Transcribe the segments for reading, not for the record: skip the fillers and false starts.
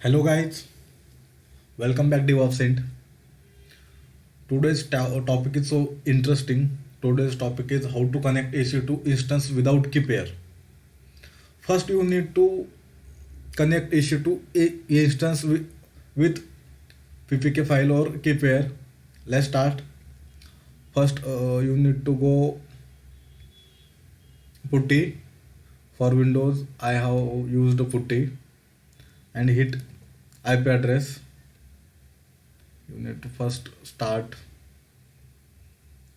Hello guys, welcome back DevOps Saint. Today's topic is so interesting. Today's topic is how to connect AC to instance without key pair. First, you need to connect AC to instance with PPK file or key pair. Let's start. First, you need to go putty. For Windows, I have used putty and hit IP address. You need to first start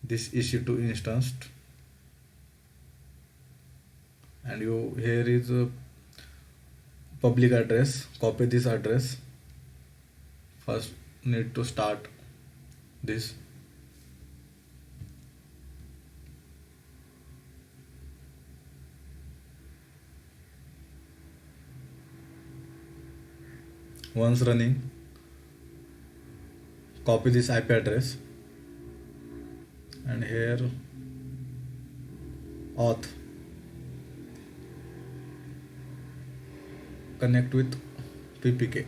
this EC2 instance, and you here is a public address. Copy this address. First need to start this. Once running, copy this IP address, and here auth connect with ppk.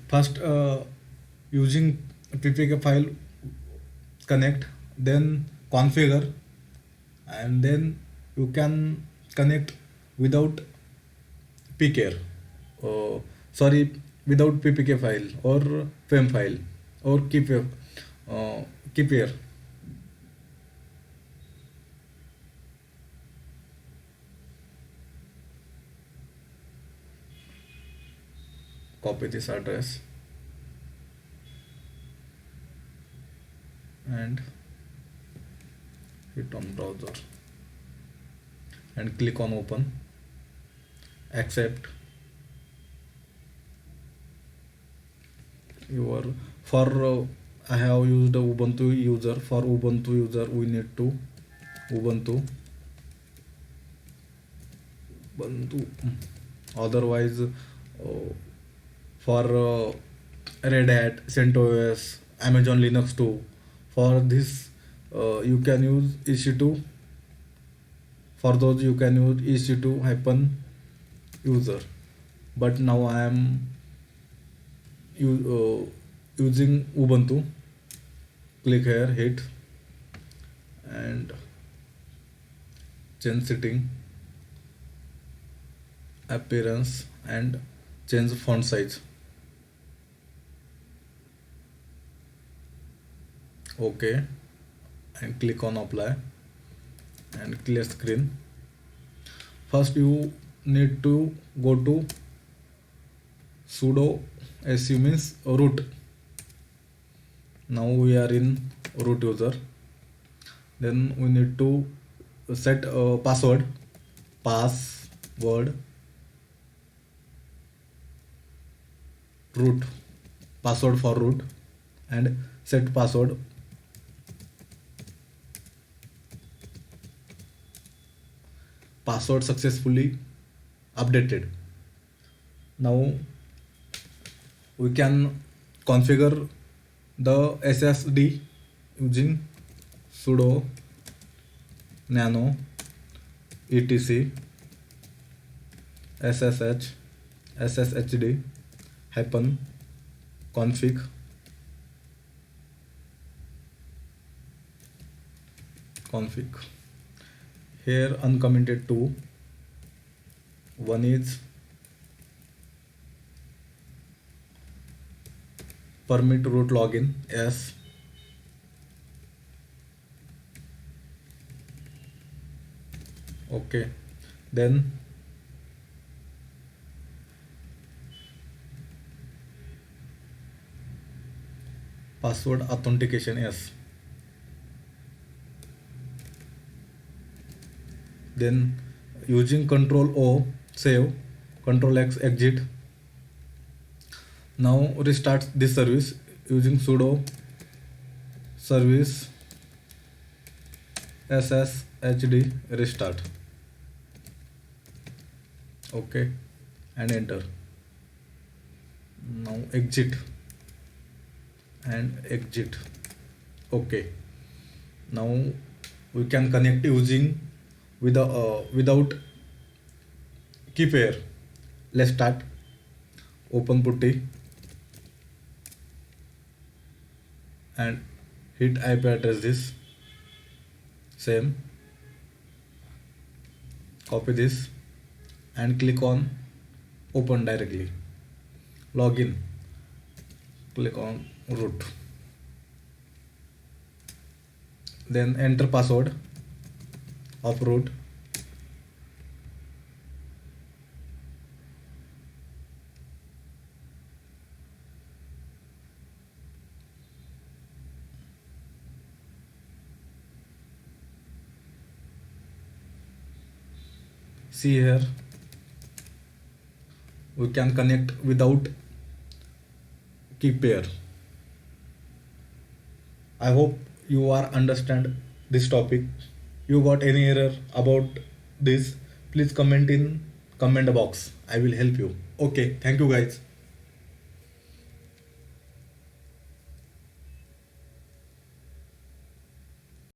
First, using ppk file connect, then configure, and then you can connect without pcare. Sorry, without ppk file or fem file or keep here. Copy this address and hit on browser and click on open, accept. Your for I have used the Ubuntu user. For Ubuntu user, we need to Ubuntu. Otherwise, for Red Hat, CentOS, Amazon Linux too. For this, you can use EC2. For those, you can use EC2 hyphen user. But now I am using Ubuntu. Click here, hit, and change setting, appearance, and change font size. OK, and click on apply and clear screen. First, you need to go to sudo su means root. Now we are in root user. Then we need to set password root, password for root, and set password. Password successfully updated. Now we can configure the SSD using sudo nano etc sshd hyphen config. Here uncommented two. One is permit root login, yes. Okay, then password authentication, yes. Then using Control O save, Control X exit. Now restart this service using sudo service sshd restart. Okay, and enter. Now exit and exit. Okay, now we can connect using without key pair. Let's start. open putty and hit IP address this, same, copy this and click on open directly, login, click on root, then enter password of root, see here we can connect without key pair. I hope you are understand this topic. You got any error about this, please comment in comment box, I will help you. Okay, thank you guys.